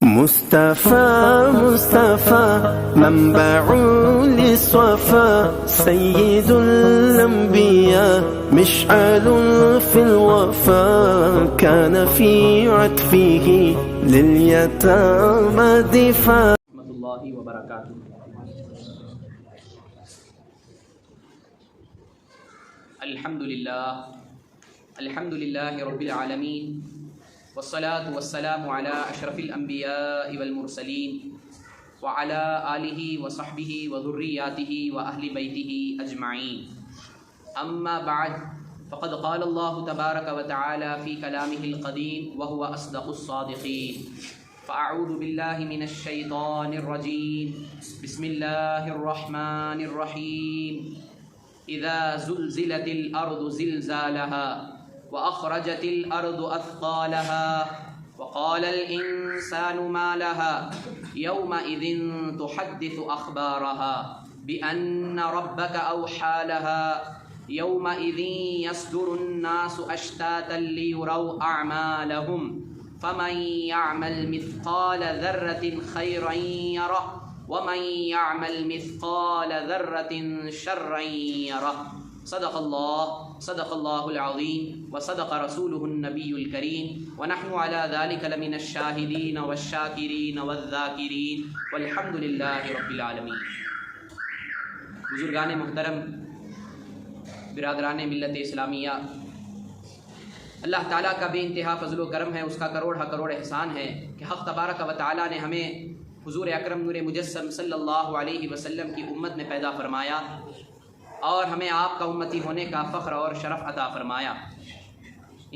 مصطفى مصطفى منبع للصفا سيد الأنبياء مشعل في الوفا كان في عطفه لليتامى دفاع. ورحمۃ اللہ وبرکاتہ. الحمد للہ رب العالمین والصلاة والسلام علی اشرف الانبیاء والمرسلین وعلی آلہ وصحبہ وذریاتہ واہل بیتہ اجمعین. اما بعد فقد قال اللہ تبارک وتعالی فی کلامہ القدیم وهو اصدق الصادقین. فاعوذ باللہ من الشیطان الرجیم. بسم اللہ الرحمن الرحیم. اذا زلزلت الارض زلزالها وأخرجت الأرض أثقالها وقال الإنسان ما لها يومئذ تحدث أخبارها بأن ربك أوحى لها يومئذ يصدر الناس أشتاتا ليروا أعمالهم فمن يعمل مثقال ذرة خيرا يره ومن يعمل مثقال ذرة شرا يره. صدق اللہ العظیم وصدق رسولہ النبی الکریم ونحن على ذلك لمن الشاہدین والشاکرین والذاکرین والحمد للہ رب العالمین. بزرگان محترم، برادران ملت اسلامیہ، اللہ تعالیٰ کا بے انتہا فضل و کرم ہے، اس کا کروڑ احسان ہے کہ حق تبارک و تعالیٰ نے ہمیں حضور اکرم نور مجسم صلی اللہ علیہ وسلم کی امت میں پیدا فرمایا اور ہمیں آپ کا امتی ہونے کا فخر اور شرف عطا فرمایا.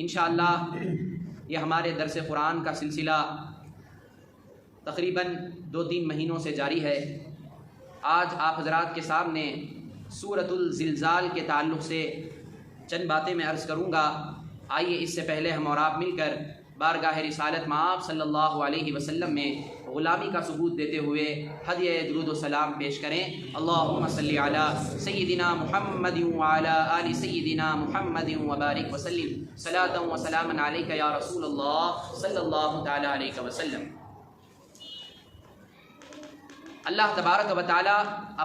انشاءاللہ یہ ہمارے درس قرآن کا سلسلہ تقریباً 2-3 مہینوں سے جاری ہے. آج آپ حضرات کے سامنے سورۃ الزلزال کے تعلق سے چند باتیں میں عرض کروں گا. آئیے اس سے پہلے ہم اور آپ مل کر بارگاہ رسالت مآب صلی اللہ علیہ وسلم میں غلامی کا ثبوت دیتے ہوئے ہدیہ درود و سلام پیش کریں. اللہم صلی علی سیدنا محمد وعلی آل سیدنا محمد وبارک وسلم صلاۃ و سلاما علیک یا رسول اللہ صلی اللہ تعالی علیہ وسلم. اللہ تبارک و تعالی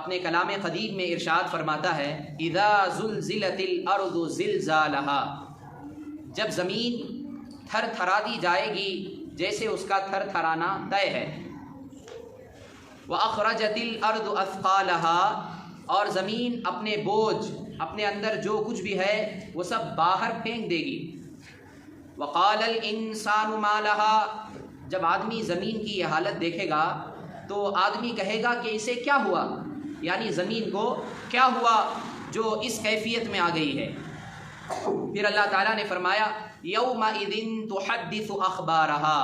اپنے کلام قدیم میں ارشاد فرماتا ہے اذا زلزلت الارض زلزالها، جب زمین تھر تھرا دی جائے گی جیسے اس کا تھر تھرانا طے ہے. وَأَخْرَجَتِ الْأَرْضُ أَثْقَالَهَا، اور زمین اپنے بوجھ، اپنے اندر جو کچھ بھی ہے وہ سب باہر پھینک دے گی. وَقَالَ الْإِنسَانُ مَا لَهَا، جب آدمی زمین کی یہ حالت دیکھے گا تو آدمی کہے گا کہ اسے کیا ہوا، یعنی زمین کو کیا ہوا جو اس کیفیت میں آ گئی ہے. پھر اللہ تعالیٰ نے فرمایا یومئذ تحدث اخبارها،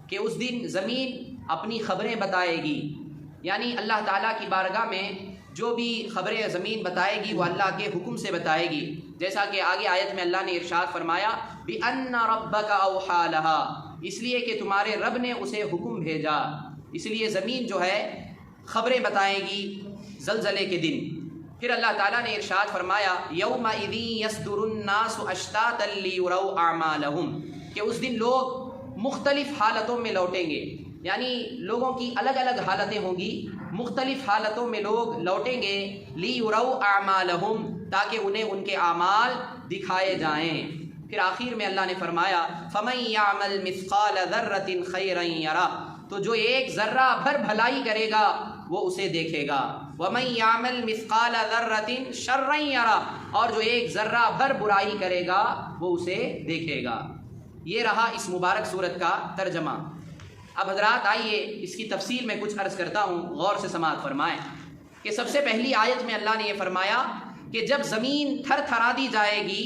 کہ اس دن زمین اپنی خبریں بتائے گی. یعنی اللہ تعالیٰ کی بارگاہ میں جو بھی خبریں زمین بتائے گی وہ اللہ کے حکم سے بتائے گی. جیسا کہ آگے آیت میں اللہ نے ارشاد فرمایا بِأَنَّ رَبَّكَ أَوْحَى لَهَا، اس لیے کہ تمہارے رب نے اسے حکم بھیجا. اس لیے زمین جو ہے خبریں بتائے گی زلزلے کے دن. پھر اللہ تعالیٰ نے ارشاد فرمایا یومئذ یصدر الناس اشتاتا لیروا اعمالهم، کہ اس دن لوگ مختلف حالتوں میں لوٹیں گے. یعنی لوگوں کی الگ الگ حالتیں ہوں گی، مختلف حالتوں میں لوگ لوٹیں گے. لیروا اعمالهم، تاکہ انہیں ان کے اعمال دکھائے جائیں. پھر آخر میں اللہ نے فرمایا فمن یعمل مثقال ذرۃ خیرا یرہ، تو جو ایک ذرہ بھر بھلائی کرے گا وہ اسے دیکھے گا. وَمَن يَعْمَلْ مِثْقَالَ ذَرَّةٍ شَرًّا يَرَهُ، اور جو ایک ذرہ بھر برائی کرے گا وہ اسے دیکھے گا. یہ رہا اس مبارک سورت کا ترجمہ. اب حضرات آئیے اس کی تفصیل میں کچھ عرض کرتا ہوں، غور سے سماعت فرمائیں. کہ سب سے پہلی آیت میں اللہ نے یہ فرمایا کہ جب زمین تھر تھرا دی جائے گی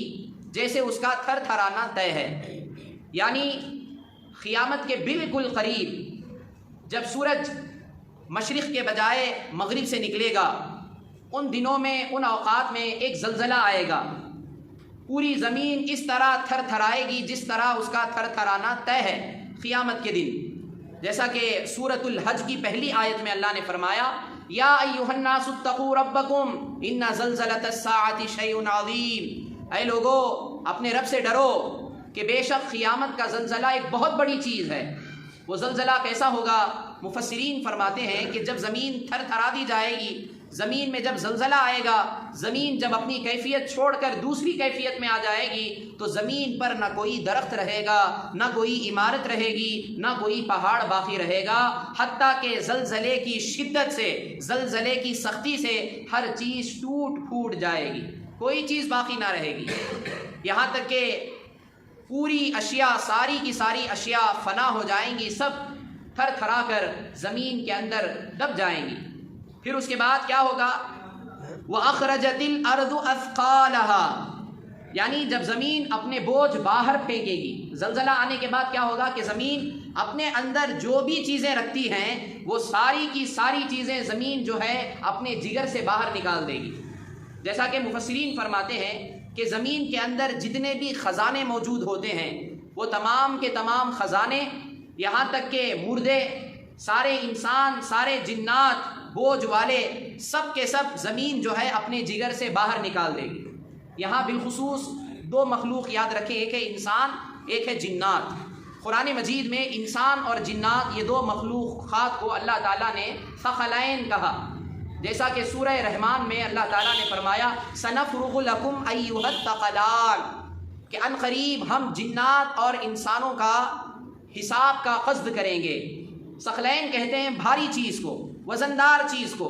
جیسے اس کا تھر تھرانا طے ہے، یعنی قیامت کے بالکل قریب جب سورج مشرق کے بجائے مغرب سے نکلے گا، ان دنوں میں، ان اوقات میں ایک زلزلہ آئے گا. پوری زمین اس طرح تھر تھرائے گی جس طرح اس کا تھر تھرانا طے ہے قیامت کے دن. جیسا کہ سورۃ الحج کی پہلی آیت میں اللہ نے فرمایا یا ایھا الناس اتقوا ربکم ان زلزلۃ الساعۃ شیء عظیم، اے لوگو اپنے رب سے ڈرو کہ بے شک قیامت کا زلزلہ ایک بہت بڑی چیز ہے. وہ زلزلہ کیسا ہوگا؟ مفسرین فرماتے ہیں کہ جب زمین تھر تھرا دی جائے گی، زمین میں جب زلزلہ آئے گا، زمین جب اپنی کیفیت چھوڑ کر دوسری کیفیت میں آ جائے گی تو زمین پر نہ کوئی درخت رہے گا، نہ کوئی عمارت رہے گی، نہ کوئی پہاڑ باقی رہے گا، حتیٰ کہ زلزلے کی شدت سے، زلزلے کی سختی سے ہر چیز ٹوٹ پھوٹ جائے گی، کوئی چیز باقی نہ رہے گی، یہاں تک کہ پوری اشیاء، ساری کی ساری اشیاء فنا ہو جائیں گی، سب تھر تھرا کر زمین کے اندر دب جائیں گی۔ پھر اس کے بعد کیا ہوگا؟ وَأَخْرَجَتِ الْأَرْضُ أَثْقَالَهَا، یعنی جب زمین اپنے بوجھ باہر پھینکے گی، زلزلہ آنے کے بعد کیا ہوگا کہ زمین اپنے اندر جو بھی چیزیں رکھتی ہیں وہ ساری کی ساری چیزیں زمین جو ہے اپنے جگر سے باہر نکال دے گی۔ جیسا کہ مفسرین فرماتے ہیں کہ زمین کے اندر جتنے بھی خزانے موجود ہوتے ہیں وہ تمام کے تمام خزانے، یہاں تک کہ مردے، سارے انسان، سارے جنات، بوجھ والے، سب کے سب زمین جو ہے اپنے جگر سے باہر نکال دے گی۔ یہاں بالخصوص دو مخلوق یاد رکھیں، ایک ہے انسان، ایک ہے جنات۔ قرآن مجید میں انسان اور جنات یہ دو مخلوقات کو اللہ تعالیٰ نے ثقلین کہا، جیسا کہ سورہ رحمان میں اللہ تعالیٰ نے فرمایا سنفرغ لکم ایھا الثقلان، کہ ان قریب ہم جنات اور انسانوں کا حساب کا قصد کریں گے۔ ثقلین کہتے ہیں بھاری چیز کو، وزندار چیز کو۔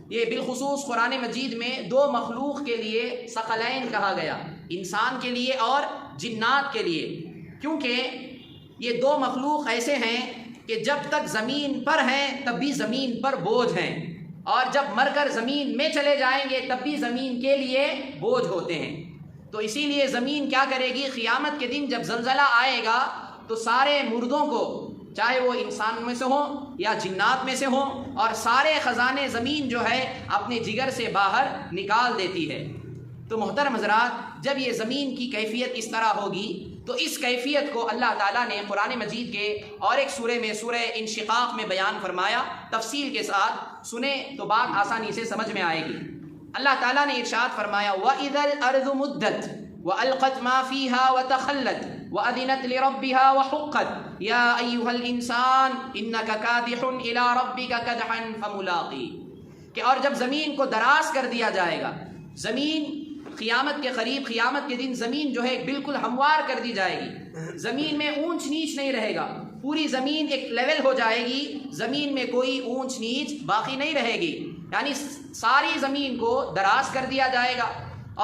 یہ بالخصوص قرآن مجید میں دو مخلوق کے لیے ثقلین کہا گیا، انسان کے لیے اور جنات کے لیے، کیونکہ یہ دو مخلوق ایسے ہیں کہ جب تک زمین پر ہیں تب بھی زمین پر بوجھ ہیں، اور جب مر کر زمین میں چلے جائیں گے تب بھی زمین کے لیے بوجھ ہوتے ہیں۔ تو اسی لیے زمین کیا کرے گی؟ قیامت کے دن جب زلزلہ آئے گا تو سارے مردوں کو، چاہے وہ انسان میں سے ہوں یا جنات میں سے ہوں، اور سارے خزانے زمین جو ہے اپنے جگر سے باہر نکال دیتی ہے۔ تو محترم حضرات، جب یہ زمین کی کیفیت اس طرح ہوگی تو اس کیفیت کو اللہ تعالیٰ نے قرآن مجید کے اور ایک سورے میں، سورہ انشقاق میں بیان فرمایا، تفصیل کے ساتھ سنیں تو بات آسانی سے سمجھ میں آئے گی۔ اللہ تعالیٰ نے ارشاد فرمایا وَإِذَا الْأَرْضُ مُدَّتْ وَأَلْقَتْ مَا فِيهَا وَتَخَلَّتْ وَأَذِنَتْ لِرَبِّهَا وَحُقَّتْ يَا أَيُّهَا الْإِنسَانُ إِنَّكَ كَادِحٌ إِلَىٰ رَبِّكَ كَدْحًا فَمُلَاقِيهُ، کہ اور جب زمین کو دراز کر دیا جائے گا، زمین قیامت کے قریب، قیامت کے دن زمین جو ہے بالکل ہموار کر دی جائے گی، زمین میں اونچ نیچ نہیں رہے گا، پوری زمین ایک لیول ہو جائے گی، زمین میں کوئی اونچ نیچ باقی نہیں رہے گی، یعنی ساری زمین کو دراز کر دیا جائے گا،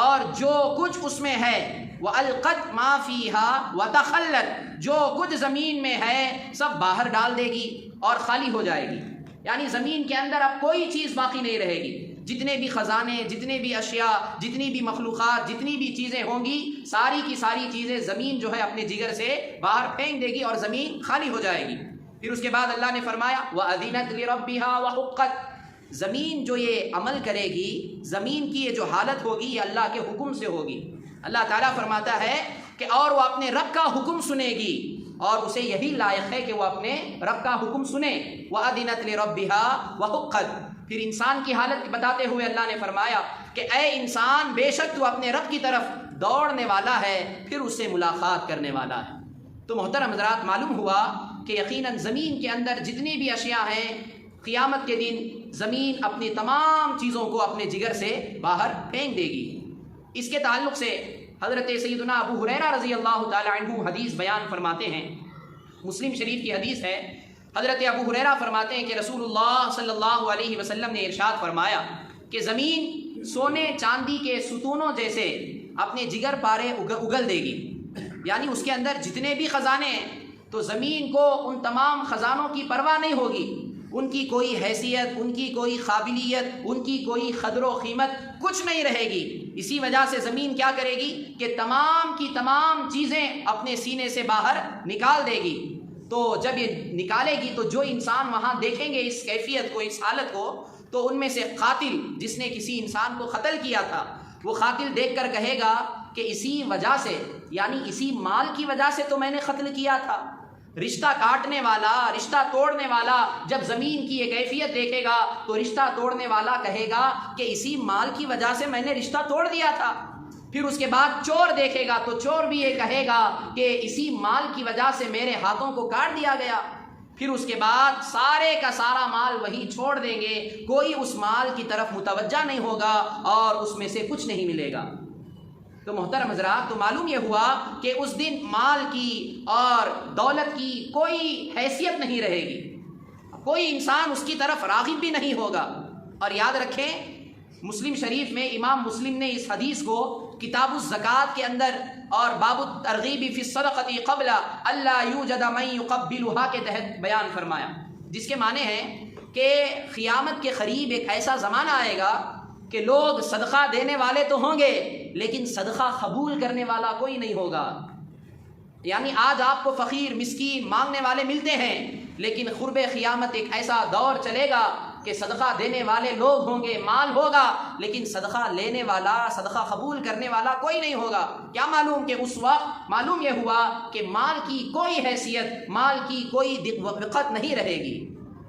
اور جو کچھ اس میں ہے وَأَلْقَتْ مَا فِيهَا وَتَخَلَّتْ، جو کچھ زمین میں ہے سب باہر ڈال دے گی اور خالی ہو جائے گی، یعنی زمین کے اندر اب کوئی چیز باقی نہیں رہے گی، جتنے بھی خزانے، جتنے بھی اشیاء، جتنی بھی مخلوقات، جتنی بھی چیزیں ہوں گی، ساری کی ساری چیزیں زمین جو ہے اپنے جگر سے باہر پھینک دے گی اور زمین خالی ہو جائے گی۔ پھر اس کے بعد اللہ نے فرمایا وَأَذِنَتْ لِرَبِّهَا وَحُقَّتْ، زمین جو یہ عمل کرے گی، زمین کی یہ جو حالت ہوگی یہ اللہ کے حکم سے ہوگی۔ اللہ تعالیٰ فرماتا ہے کہ اور وہ اپنے رب کا حکم سنے گی، اور اسے یہی لائق ہے کہ وہ اپنے رب کا حکم سنے۔ وَأَذِنَتْ لِرَبِّهَا وَحُقَّتْ، پھر انسان کی حالت بتاتے ہوئے اللہ نے فرمایا کہ اے انسان، بے شک تو اپنے رب کی طرف دوڑنے والا ہے، پھر اس سے ملاقات کرنے والا ہے۔ تو محترم حضرات، معلوم ہوا کہ یقیناً زمین کے اندر جتنی بھی اشیاء ہیں، قیامت کے دن زمین اپنی تمام چیزوں کو اپنے جگر سے باہر پھینک دے گی۔ اس کے تعلق سے حضرت سیدنا ابو ہریرہ رضی اللہ تعالی عنہ حدیث بیان فرماتے ہیں، مسلم شریف کی حدیث ہے۔ حضرت ابو ہریرہ فرماتے ہیں کہ رسول اللہ صلی اللہ علیہ وسلم نے ارشاد فرمایا کہ زمین سونے چاندی کے ستونوں جیسے اپنے جگر پارے اگل دے گی، یعنی اس کے اندر جتنے بھی خزانے ہیں تو زمین کو ان تمام خزانوں کی پرواہ نہیں ہوگی، ان کی کوئی حیثیت، ان کی کوئی قابلیت، ان کی کوئی قدر و قیمت کچھ نہیں رہے گی۔ اسی وجہ سے زمین کیا کرے گی کہ تمام کی تمام چیزیں اپنے سینے سے باہر نکال دے گی۔ تو جب یہ نکالے گی تو جو انسان وہاں دیکھیں گے اس کیفیت کو، اس حالت کو، تو ان میں سے قاتل جس نے کسی انسان کو قتل کیا تھا، وہ قاتل دیکھ کر کہے گا کہ اسی وجہ سے، یعنی اسی مال کی وجہ سے تو میں نے قتل کیا تھا۔ رشتہ کاٹنے والا، رشتہ توڑنے والا جب زمین کی یہ کیفیت دیکھے گا تو رشتہ توڑنے والا کہے گا کہ اسی مال کی وجہ سے میں نے رشتہ توڑ دیا تھا۔ پھر اس کے بعد چور دیکھے گا تو چور بھی یہ کہے گا کہ اسی مال کی وجہ سے میرے ہاتھوں کو کاٹ دیا گیا۔ پھر اس کے بعد سارے کا سارا مال وہیں چھوڑ دیں گے، کوئی اس مال کی طرف متوجہ نہیں ہوگا اور اس میں سے کچھ نہیں ملے گا۔ تو محترم حضرات، تو معلوم یہ ہوا کہ اس دن مال کی اور دولت کی کوئی حیثیت نہیں رہے گی، کوئی انسان اس کی طرف راغب بھی نہیں ہوگا۔ اور یاد رکھیں، مسلم شریف میں امام مسلم نے اس حدیث کو کتاب الزکوٰۃ کے اندر اور باب الترغیب فی الصدقۃ قبل الا یوجد من یقبلها کے تحت بیان فرمایا، جس کے معنی ہیں کہ قیامت کے قریب ایک ایسا زمانہ آئے گا کہ لوگ صدقہ دینے والے تو ہوں گے لیکن صدقہ قبول کرنے والا کوئی نہیں ہوگا۔ یعنی آج آپ کو فقیر مسکین مانگنے والے ملتے ہیں، لیکن قرب قیامت ایک ایسا دور چلے گا کہ صدقہ دینے والے لوگ ہوں گے، مال ہوگا، لیکن صدقہ لینے والا، صدقہ قبول کرنے والا کوئی نہیں ہوگا۔ کیا معلوم کہ اس وقت معلوم یہ ہوا کہ مال کی کوئی حیثیت، مال کی کوئی وقت نہیں رہے گی۔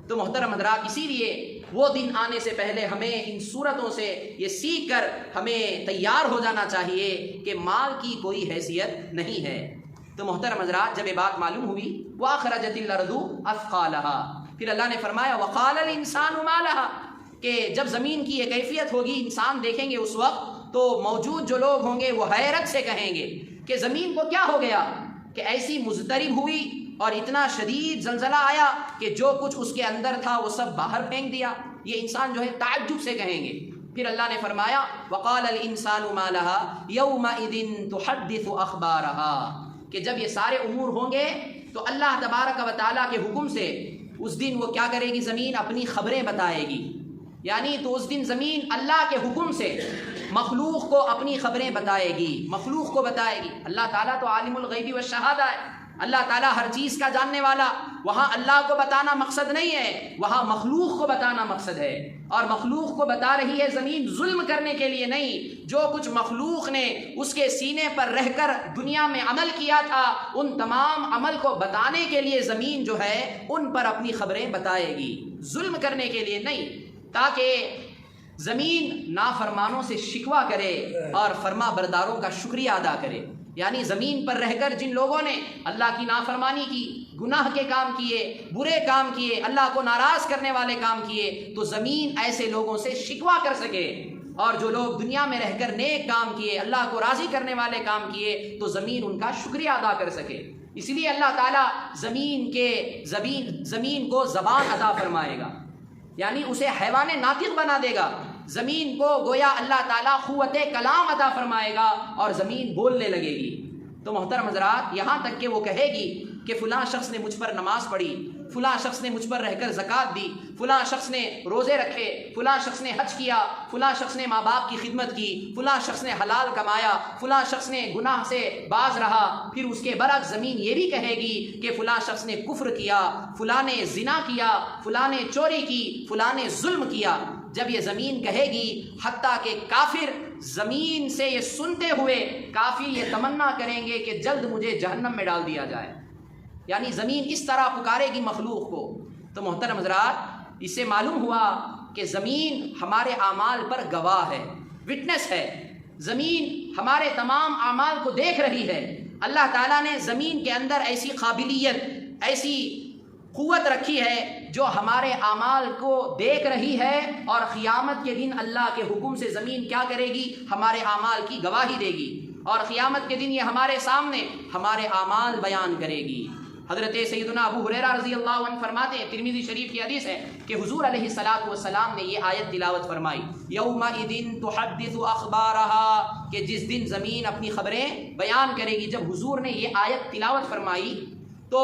تو محترم حضرات، اسی لیے وہ دن آنے سے پہلے ہمیں ان صورتوں سے یہ سیکھ کر ہمیں تیار ہو جانا چاہیے کہ مال کی کوئی حیثیت نہیں ہے۔ تو محترم حضرات، جب یہ بات معلوم ہوئی، وَأَخْرَجَتِ الْأَرْضُ أَثْقَالَهَا، پھر اللہ نے فرمایا وَقَالَ الْإِنسَانُ مَا لَهَا، کہ جب زمین کی یہ کیفیت ہوگی، انسان دیکھیں گے اس وقت، تو موجود جو لوگ ہوں گے وہ حیرت سے کہیں گے کہ زمین کو کیا ہو گیا کہ ایسی مضطرب ہوئی اور اتنا شدید زلزلہ آیا کہ جو کچھ اس کے اندر تھا وہ سب باہر پھینک دیا۔ یہ انسان جو ہے تعجب سے کہیں گے۔ پھر اللہ نے فرمایا وَقَالَ الْإِنسَانُ مَا لَهَا يَوْمَئِذٍ تُحَدِّثُ أَخْبَارَهَا، کہ جب یہ سارے امور ہوں گے تو اللہ تبارک و تعالیٰ کے حکم سے اس دن وہ کیا کرے گی، زمین اپنی خبریں بتائے گی۔ یعنی تو اس دن زمین اللہ کے حکم سے مخلوق کو اپنی خبریں بتائے گی، مخلوق کو بتائے گی۔ اللہ تعالیٰ تو عالم الغیب والشہادہ ہے، اللہ تعالیٰ ہر چیز کا جاننے والا۔ وہاں اللہ کو بتانا مقصد نہیں ہے، وہاں مخلوق کو بتانا مقصد ہے، اور مخلوق کو بتا رہی ہے زمین ظلم کرنے کے لیے نہیں۔ جو کچھ مخلوق نے اس کے سینے پر رہ کر دنیا میں عمل کیا تھا، ان تمام عمل کو بتانے کے لیے زمین جو ہے ان پر اپنی خبریں بتائے گی، ظلم کرنے کے لیے نہیں، تاکہ زمین نافرمانوں سے شکوہ کرے اور فرما برداروں کا شکریہ ادا کرے۔ یعنی زمین پر رہ کر جن لوگوں نے اللہ کی نافرمانی کی، گناہ کے کام کیے، برے کام کیے، اللہ کو ناراض کرنے والے کام کیے، تو زمین ایسے لوگوں سے شکوہ کر سکے۔ اور جو لوگ دنیا میں رہ کر نیک کام کیے، اللہ کو راضی کرنے والے کام کیے، تو زمین ان کا شکریہ ادا کر سکے۔ اس لیے اللہ تعالیٰ زمین کو زبان عطا فرمائے گا، یعنی اسے حیوان ناطق بنا دے گا۔ زمین کو گویا اللہ تعالیٰ قوت کلام عطا فرمائے گا اور زمین بولنے لگے گی۔ تو محترم حضرات، یہاں تک کہ وہ کہے گی کہ فلاں شخص نے مجھ پر نماز پڑھی، فلاں شخص نے مجھ پر رہ کر زکوٰۃ دی، فلاں شخص نے روزے رکھے، فلاں شخص نے حج کیا، فلاں شخص نے ماں باپ کی خدمت کی، فلاں شخص نے حلال کمایا، فلاں شخص نے گناہ سے باز رہا۔ پھر اس کے برعکس زمین یہ بھی کہے گی کہ فلاں شخص نے کفر کیا، فلاں نے زنا کیا، فلاں نے چوری کی، فلاں نے ظلم کیا۔ جب یہ زمین کہے گی، حتیٰ کہ کافر زمین سے یہ سنتے ہوئے کافر یہ تمنا کریں گے کہ جلد مجھے جہنم میں ڈال دیا جائے۔ یعنی زمین اس طرح پکارے گی مخلوق کو۔ تو محترم حضرات، اس سے معلوم ہوا کہ زمین ہمارے اعمال پر گواہ ہے، وٹنس ہے۔ زمین ہمارے تمام اعمال کو دیکھ رہی ہے۔ اللہ تعالیٰ نے زمین کے اندر ایسی قابلیت، ایسی قوت رکھی ہے جو ہمارے اعمال کو دیکھ رہی ہے، اور قیامت کے دن اللہ کے حکم سے زمین کیا کرے گی، ہمارے اعمال کی گواہی دے گی، اور قیامت کے دن یہ ہمارے سامنے ہمارے اعمال بیان کرے گی۔ حضرت سیدنا ابو ہریرہ رضی اللہ عنہ فرماتے ہیں، ترمذی شریف کی حدیث ہے کہ حضور علیہ الصلوۃ والسلام نے یہ آیت تلاوت فرمائی، یومئذ تحدث اخبارها، کہ جس دن زمین اپنی خبریں بیان کرے گی۔ جب حضور نے یہ آیت تلاوت فرمائی تو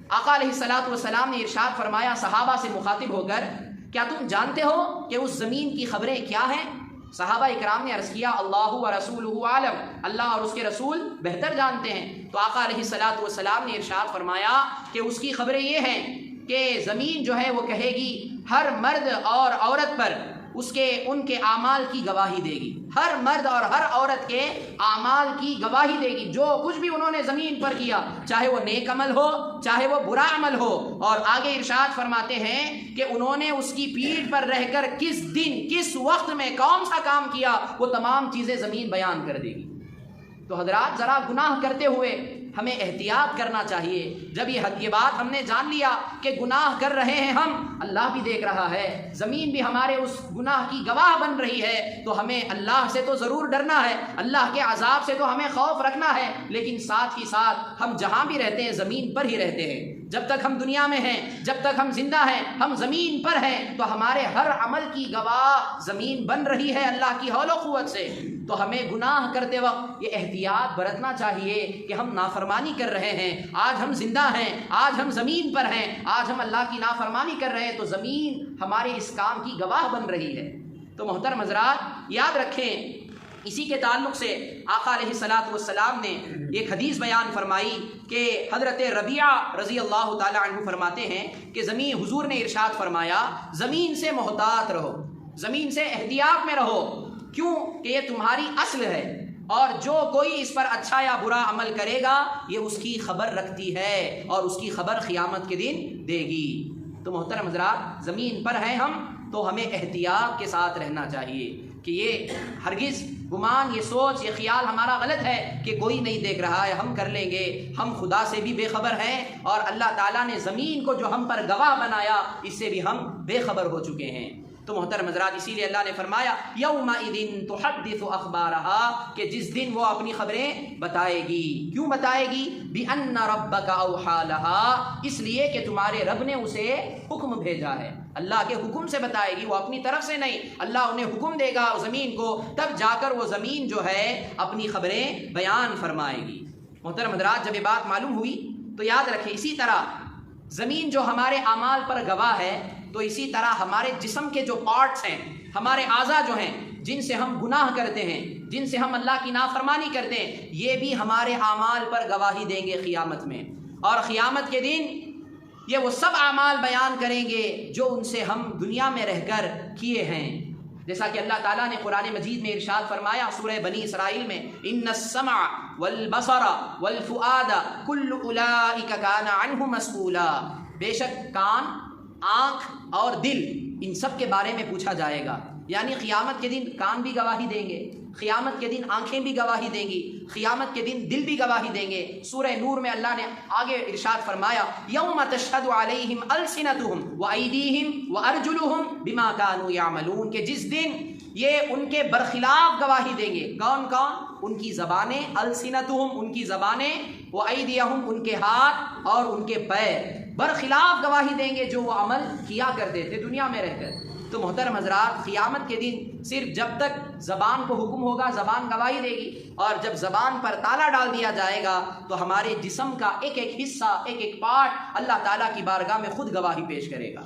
آقا علیہ الصلوۃ والسلام نے ارشاد فرمایا صحابہ سے مخاطب ہو کر، کیا تم جانتے ہو کہ اس زمین کی خبریں کیا ہیں؟ صحابہ اکرام نے عرض کیا اللہ و رسولہ عالم، اللہ اور اس کے رسول بہتر جانتے ہیں۔ تو آقا علیہ الصلوۃ والسلام نے ارشاد فرمایا کہ اس کی خبریں یہ ہیں کہ زمین جو ہے وہ کہے گی ہر مرد اور عورت پر ان کے اعمال کی گواہی دے گی، ہر مرد اور ہر عورت کے اعمال کی گواہی دے گی، جو کچھ بھی انہوں نے زمین پر کیا، چاہے وہ نیک عمل ہو چاہے وہ برا عمل ہو۔ اور آگے ارشاد فرماتے ہیں کہ انہوں نے اس کی پیٹھ پر رہ کر کس دن کس وقت میں کون سا کام کیا، وہ تمام چیزیں زمین بیان کر دے گی۔ تو حضرات، ذرا گناہ کرتے ہوئے ہمیں احتیاط کرنا چاہیے. جب یہ بات ہم نے جان لیا کہ گناہ کر رہے ہیں ہم، اللہ بھی دیکھ رہا ہے، زمین بھی ہمارے اس گناہ کی گواہ بن رہی ہے، تو ہمیں اللہ سے تو ضرور ڈرنا ہے، اللہ کے عذاب سے تو ہمیں خوف رکھنا ہے. لیکن ساتھ ہی ساتھ ہم جہاں بھی رہتے ہیں زمین پر ہی رہتے ہیں. جب تک ہم دنیا میں ہیں، جب تک ہم زندہ ہیں، ہم زمین پر ہیں، تو ہمارے ہر عمل کی گواہ زمین بن رہی ہے اللہ کی حول و قوت سے. تو ہمیں گناہ کرتے وقت یہ احتیاط برتنا چاہیے کہ ہم نافرمانی کر رہے ہیں. آج ہم زندہ ہیں، آج ہم زمین پر ہیں، آج ہم اللہ کی نافرمانی کر رہے ہیں، تو زمین ہمارے اس کام کی گواہ بن رہی ہے. تو محترم حضرات یاد رکھیں، اسی کے تعلق سے آقا علیہ الصلوۃ والسلام نے ایک حدیث بیان فرمائی کہ حضرت ربیعہ رضی اللہ تعالی عنہ فرماتے ہیں کہ حضور نے ارشاد فرمایا، زمین سے محتاط رہو، زمین سے احتیاط میں رہو، کیوں کہ یہ تمہاری اصل ہے، اور جو کوئی اس پر اچھا یا برا عمل کرے گا یہ اس کی خبر رکھتی ہے، اور اس کی خبر قیامت کے دن دے گی. تو محترم حضرات زمین پر ہیں ہم، تو ہمیں احتیاط کے ساتھ رہنا چاہیے کہ یہ ہرگز گمان، یہ سوچ، یہ خیال ہمارا غلط ہے کہ کوئی نہیں دیکھ رہا ہے، ہم کر لیں گے. ہم خدا سے بھی بے خبر ہیں، اور اللہ تعالیٰ نے زمین کو جو ہم پر گواہ بنایا اس سے بھی ہم بے خبر ہو چکے ہیں. تو محترم حضرات اسی لیے اللہ نے فرمایا یومئذ تحدث اخبارها، کہ جس دن وہ اپنی خبریں بتائے گی. کیوں بتائے گی؟ بأن ربک اوحی لها، اس لیے کہ تمہارے رب نے اسے حکم بھیجا ہے. اللہ کے حکم سے بتائے گی، وہ اپنی طرف سے نہیں. اللہ انہیں حکم دے گا زمین کو، تب جا کر وہ زمین جو ہے اپنی خبریں بیان فرمائے گی. محترم حضرات جب یہ بات معلوم ہوئی تو یاد رکھیں، اسی طرح زمین جو ہمارے اعمال پر گواہ ہے، تو اسی طرح ہمارے جسم کے جو پارٹس ہیں، ہمارے اعضاء جو ہیں جن سے ہم گناہ کرتے ہیں، جن سے ہم اللہ کی نافرمانی کرتے ہیں، یہ بھی ہمارے اعمال پر گواہی دیں گے قیامت میں. اور قیامت کے دن یہ وہ سب اعمال بیان کریں گے جو ان سے ہم دنیا میں رہ کر کیے ہیں. جیسا کہ اللہ تعالیٰ نے قرآن مجید میں ارشاد فرمایا سورہ بنی اسرائیل میں، ان السمع والبصر والفؤاد کل اولئک کان عنہ مسئولا، بے شک کان، آنکھ اور دل، ان سب کے بارے میں پوچھا جائے گا. یعنی قیامت کے دن کان بھی گواہی دیں گے، قیامت کے دن آنکھیں بھی گواہی دیں گی، قیامت کے دن دل بھی گواہی دیں گے. سورہ نور میں اللہ نے آگے ارشاد فرمایا یوم تشہد علیہم السنتہم وایدیہم وارجلہم بما کانوا یعملون، کہ جس دن یہ ان کے برخلاف گواہی دیں گے. کون کون؟ ان کی زبانیں، السنتہم ان کی زبانیں، وایدیہم ان کے ہاتھ اور ان کے پیر برخلاف گواہی دیں گے جو وہ عمل کیا کرتے تھے دنیا میں رہ کر. تو محترم حضرات قیامت کے دن صرف جب تک زبان کو حکم ہوگا زبان گواہی دے گی، اور جب زبان پر تالا ڈال دیا جائے گا تو ہمارے جسم کا ایک ایک حصہ، ایک ایک پارٹ اللہ تعالیٰ کی بارگاہ میں خود گواہی پیش کرے گا.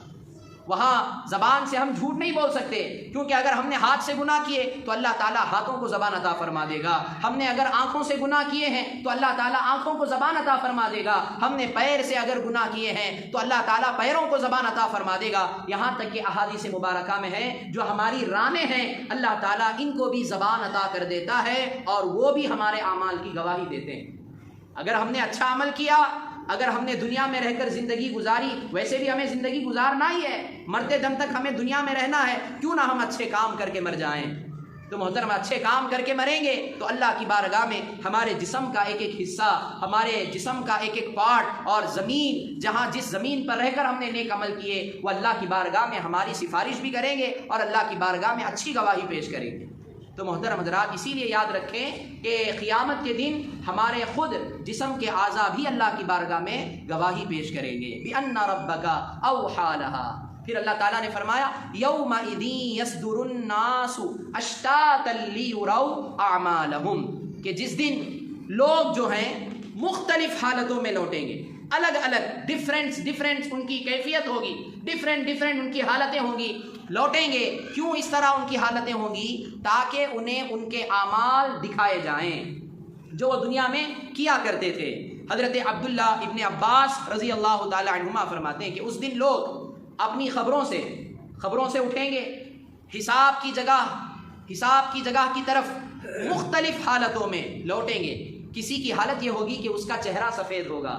وہاں زبان سے ہم جھوٹ نہیں بول سکتے، کیونکہ اگر ہم نے ہاتھ سے گناہ کیے تو اللہ تعالیٰ ہاتھوں کو زبان عطا فرما دے گا. ہم نے اگر آنکھوں سے گناہ کیے ہیں تو اللہ تعالیٰ آنکھوں کو زبان عطا فرما دے گا. ہم نے پیر سے اگر گناہ کیے ہیں تو اللہ تعالیٰ پیروں کو زبان عطا فرما دے گا. یہاں تک کہ احادیث مبارکہ میں ہے جو ہماری رانیں ہیں اللہ تعالیٰ ان کو بھی زبان عطا کر دیتا ہے، اور وہ بھی ہمارے اعمال کی گواہی دیتے ہیں. اگر ہم نے اچھا عمل کیا، اگر ہم نے دنیا میں رہ کر زندگی گزاری، ویسے بھی ہمیں زندگی گزارنا ہی ہے، مرتے دم تک ہمیں دنیا میں رہنا ہے، کیوں نہ ہم اچھے کام کر کے مر جائیں. تو محترم اچھے کام کر کے مریں گے تو اللہ کی بارگاہ میں ہمارے جسم کا ایک ایک حصہ، ہمارے جسم کا ایک ایک پارٹ، اور زمین، جس زمین پر رہ کر ہم نے نیک عمل کیے، وہ اللہ کی بارگاہ میں ہماری سفارش بھی کریں گے اور اللہ کی بارگاہ میں اچھی گواہی پیش کریں گے. تو محترم حضرات اسی لیے یاد رکھیں کہ قیامت کے دن ہمارے خود جسم کے اعضاء بھی اللہ کی بارگاہ میں گواہی پیش کریں گے. بِأَنَّ رَبَّكَ أَوْحَىٰ لَهَا. پھر اللہ تعالیٰ نے فرمایا يَوْمَئِذٍ يَصْدُرُ النَّاسُ أَشْتَاتًا لِيُرَوْا أَعْمَالَهُمْ، کہ جس دن لوگ جو ہیں مختلف حالتوں میں لوٹیں گے، الگ الگ، ڈفرینٹ ان کی کیفیت ہوگی، ڈفرینٹ ان کی حالتیں ہوں گی، لوٹیں گے. کیوں اس طرح ان کی حالتیں ہوں گی؟ تاکہ انہیں ان کے اعمال دکھائے جائیں جو وہ دنیا میں کیا کرتے تھے. حضرت عبداللہ ابن عباس رضی اللہ تعالی عنہما فرماتے ہیں کہ اس دن لوگ اپنی خبروں سے اٹھیں گے، حساب کی جگہ کی طرف مختلف حالتوں میں لوٹیں گے. کسی کی حالت یہ ہوگی کہ اس کا چہرہ سفید ہوگا،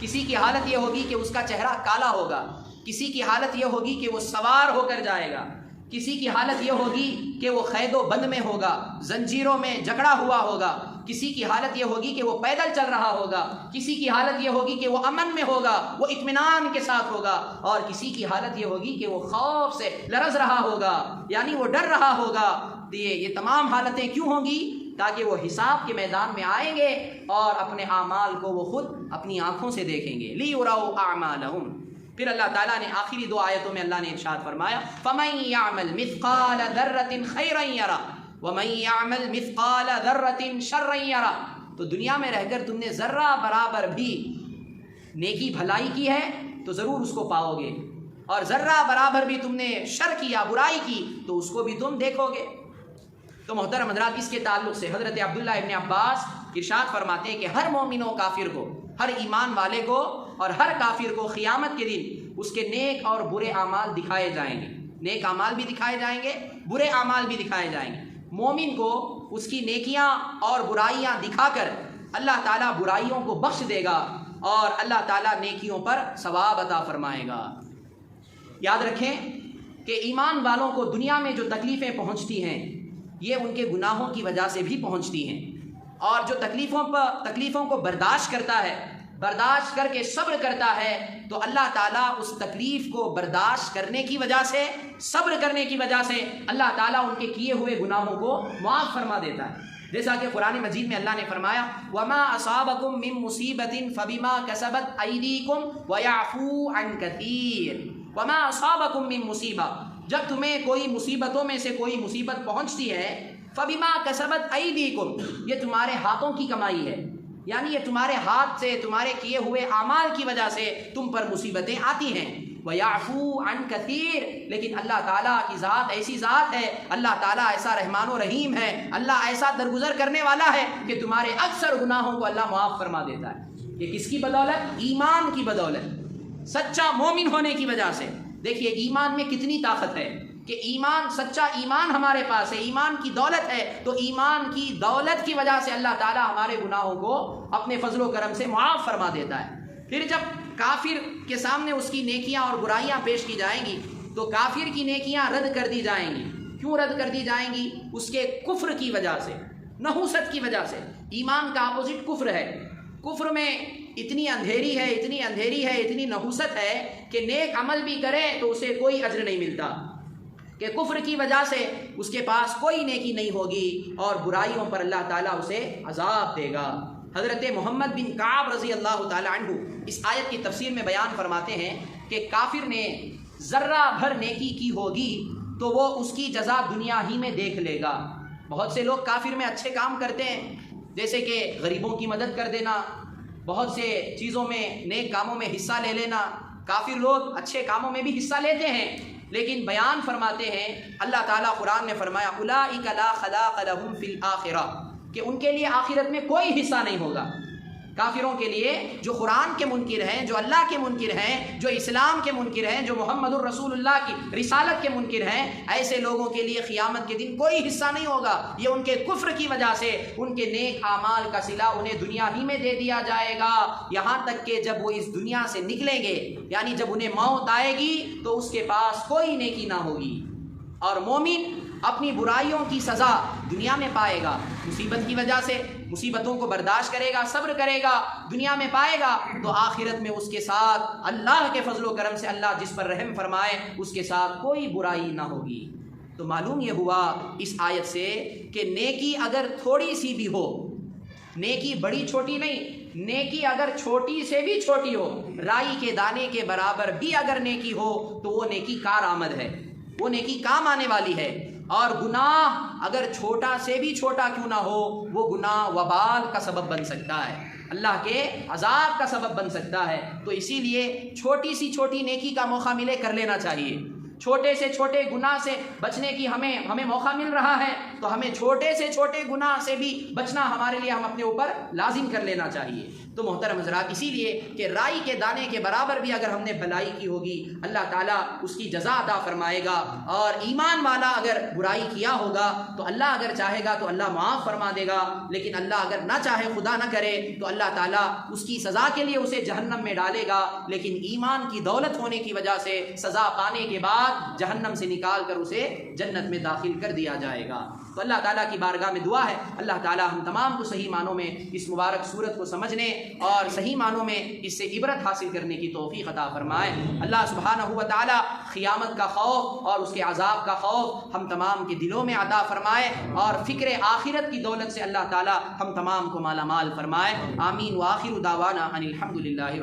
کسی کی حالت یہ ہوگی کہ اس کا چہرہ کالا ہوگا، کسی کی حالت یہ ہوگی کہ وہ سوار ہو کر جائے گا، کسی کی حالت یہ ہوگی کہ وہ قید و بند میں ہوگا، زنجیروں میں جکڑا ہوا ہوگا، کسی کی حالت یہ ہوگی کہ وہ پیدل چل رہا ہوگا، کسی کی حالت یہ ہوگی کہ وہ امن میں ہوگا، وہ اطمینان کے ساتھ ہوگا، اور کسی کی حالت یہ ہوگی کہ وہ خوف سے لرز رہا ہوگا، یعنی وہ ڈر رہا ہوگا۔ یہ تمام حالتیں کیوں ہوں گی؟ تاکہ وہ حساب کے میدان میں آئیں گے اور اپنے اعمال کو وہ خود اپنی آنکھوں سے دیکھیں گے۔ لِيُرَوْا أَعْمَالَهُمْ۔ پھر اللہ تعالیٰ نے آخری 2 آیتوں میں اللہ نے ارشاد فرمایا فَمَن يَعْمَلْ مِثْقَالَ ذَرَّةٍ خَيْرًا يَرَهُ وَمَن يَعْمَلْ مِثْقَالَ ذَرَّةٍ شَرًّا يَرَهُ۔ تو دنیا میں رہ کر تم نے ذرہ برابر بھی نیکی بھلائی کی ہے تو ضرور اس کو پاؤ گے، اور ذرہ برابر بھی تم نے شر کیا، برائی کی، تو اس کو بھی تم دیکھو گے۔ تو محترم حضرات، اس کے تعلق سے حضرت عبداللہ ابن عباس ارشاد فرماتے ہیں کہ ہر مومن و کافر کو، ہر ایمان والے کو اور ہر کافر کو قیامت کے دن اس کے نیک اور برے اعمال دکھائے جائیں گے۔ نیک اعمال بھی دکھائے جائیں گے، برے اعمال بھی دکھائے جائیں گے۔ مومن کو اس کی نیکیاں اور برائیاں دکھا کر اللہ تعالیٰ برائیوں کو بخش دے گا اور اللہ تعالیٰ نیکیوں پر ثواب عطا فرمائے گا۔ یاد رکھیں کہ ایمان والوں کو دنیا میں جو تکلیفیں پہنچتی ہیں یہ ان کے گناہوں کی وجہ سے بھی پہنچتی ہیں، اور جو تکلیفوں کو برداشت کرتا ہے، برداشت کر کے صبر کرتا ہے، تو اللہ تعالیٰ اس تکلیف کو برداشت کرنے کی وجہ سے، صبر کرنے کی وجہ سے اللہ تعالیٰ ان کے کیے ہوئے گناہوں کو معاف فرما دیتا ہے۔ جیسا کہ قرآن مجید میں اللہ نے فرمایا وَمَا أَصَابَكُم مِّن مُّصِيبَةٍ فَبِمَا كَسَبَتْ أَيْدِيكُمْ وَيَعْفُو عَن كَثِيرٍ۔ وَمَا أَصَابَكُم مِّن مُّصِيبَةٍ، جب تمہیں کوئی مصیبتوں میں سے کوئی مصیبت پہنچتی ہے، فَبِمَا كَسَبَتْ أَيْدِيكُمْ، یہ تمہارے ہاتھوں کی کمائی ہے، یعنی یہ تمہارے ہاتھ سے، تمہارے کیے ہوئے اعمال کی وجہ سے تم پر مصیبتیں آتی ہیں۔ وَيَعْفُو عَن كَثِيرٍ، لیکن اللہ تعالیٰ کی ذات ایسی ذات ہے، اللہ تعالیٰ ایسا رحمان و رحیم ہے، اللہ ایسا درگزر کرنے والا ہے کہ تمہارے اکثر گناہوں کو اللہ معاف فرما دیتا ہے۔ یہ کس کی بدولت؟ ایمان کی بدولت، سچا مومن ہونے کی وجہ سے۔ دیکھیے ایمان میں کتنی طاقت ہے کہ ایمان، سچا ایمان ہمارے پاس ہے، ایمان کی دولت ہے، تو ایمان کی دولت کی وجہ سے اللہ تعالیٰ ہمارے گناہوں کو اپنے فضل و کرم سے معاف فرما دیتا ہے۔ پھر جب کافر کے سامنے اس کی نیکیاں اور برائیاں پیش کی جائیں گی تو کافر کی نیکیاں رد کر دی جائیں گی۔ کیوں رد کر دی جائیں گی؟ اس کے کفر کی وجہ سے، نحوست کی وجہ سے۔ ایمان کا اپوزٹ کفر ہے، کفر میں اتنی اندھیری ہے، اتنی اندھیری ہے، اتنی نحوست ہے کہ نیک عمل بھی کرے تو اسے کوئی اجر نہیں ملتا، کہ کفر کی وجہ سے اس کے پاس کوئی نیکی نہیں ہوگی اور برائیوں پر اللہ تعالیٰ اسے عذاب دے گا۔ حضرت محمد بن کعب رضی اللہ تعالیٰ عنہ اس آیت کی تفسیر میں بیان فرماتے ہیں کہ کافر نے ذرہ بھر نیکی کی ہوگی تو وہ اس کی جزا دنیا ہی میں دیکھ لے گا۔ بہت سے لوگ کافر میں اچھے کام کرتے ہیں، جیسے کہ غریبوں کی مدد کر دینا، بہت سے چیزوں میں نیک کاموں میں حصہ لے لینا۔ کافر لوگ اچھے کاموں میں بھی حصہ لیتے ہیں، لیکن بیان فرماتے ہیں اللہ تعالیٰ قرآن میں فرمایا اولئک لا خلاق لهم فی الآخرہ، کہ ان کے لیے آخرت میں کوئی حصہ نہیں ہوگا۔ کافروں کے لیے جو قرآن کے منکر ہیں، جو اللہ کے منکر ہیں، جو اسلام کے منکر ہیں، جو محمد الرسول اللہ کی رسالت کے منکر ہیں، ایسے لوگوں کے لیے قیامت کے دن کوئی حصہ نہیں ہوگا۔ یہ ان کے کفر کی وجہ سے ان کے نیک اعمال کا صلہ انہیں دنیا ہی میں دے دیا جائے گا، یہاں تک کہ جب وہ اس دنیا سے نکلیں گے، یعنی جب انہیں موت آئے گی تو اس کے پاس کوئی نیکی نہ ہوگی۔ اور مومن اپنی برائیوں کی سزا دنیا میں پائے گا، مصیبت کی وجہ سے مصیبتوں کو برداشت کرے گا، صبر کرے گا، دنیا میں پائے گا، تو آخرت میں اس کے ساتھ اللہ کے فضل و کرم سے اللہ جس پر رحم فرمائے اس کے ساتھ کوئی برائی نہ ہوگی۔ تو معلوم یہ ہوا اس آیت سے کہ نیکی اگر تھوڑی سی بھی ہو، نیکی بڑی چھوٹی نہیں، نیکی اگر چھوٹی سے بھی چھوٹی ہو، رائی کے دانے کے برابر بھی اگر نیکی ہو تو وہ نیکی کارآمد ہے، وہ نیکی کام آنے والی ہے۔ اور گناہ اگر چھوٹا سے بھی چھوٹا کیوں نہ ہو، وہ گناہ وبال کا سبب بن سکتا ہے، اللہ کے عذاب کا سبب بن سکتا ہے۔ تو اسی لیے چھوٹی سی چھوٹی نیکی کا موقع ملے کر لینا چاہیے۔ چھوٹے سے چھوٹے گناہ سے بچنے کی ہمیں موقع مل رہا ہے تو ہمیں چھوٹے سے چھوٹے گناہ سے بھی بچنا ہمارے لیے ہم اپنے اوپر لازم کر لینا چاہیے۔ تو محترم حضرات، اسی لیے کہ رائی کے دانے کے برابر بھی اگر ہم نے بھلائی کی ہوگی اللہ تعالیٰ اس کی جزا عطا فرمائے گا، اور ایمان والا اگر برائی کیا ہوگا تو اللہ اگر چاہے گا تو اللہ معاف فرما دے گا، لیکن اللہ اگر نہ چاہے، خدا نہ کرے، تو اللہ تعالیٰ اس کی سزا کے لیے اسے جہنم میں ڈالے گا، لیکن ایمان کی دولت ہونے کی وجہ سے سزا پانے کے بعد جہنم سے نکال کر اسے جنت میں داخل کر دیا جائے گا۔ تو اللہ تعالیٰ کی بارگاہ میں دعا ہے اللہ تعالیٰ ہم تمام کو صحیح معنوں میں اس مبارک صورت کو سمجھنے اور صحیح معنوں میں اس سے عبرت حاصل کرنے کی توفیق عطا فرمائے۔ اللہ سبحانہ و تعالیٰ قیامت کا خوف اور اس کے عذاب کا خوف ہم تمام کے دلوں میں عطا فرمائے، اور فکر آخرت کی دولت سے اللہ تعالیٰ ہم تمام کو مالا مال فرمائے۔ آمین۔ وآخر دعوانا ان الحمد للہ۔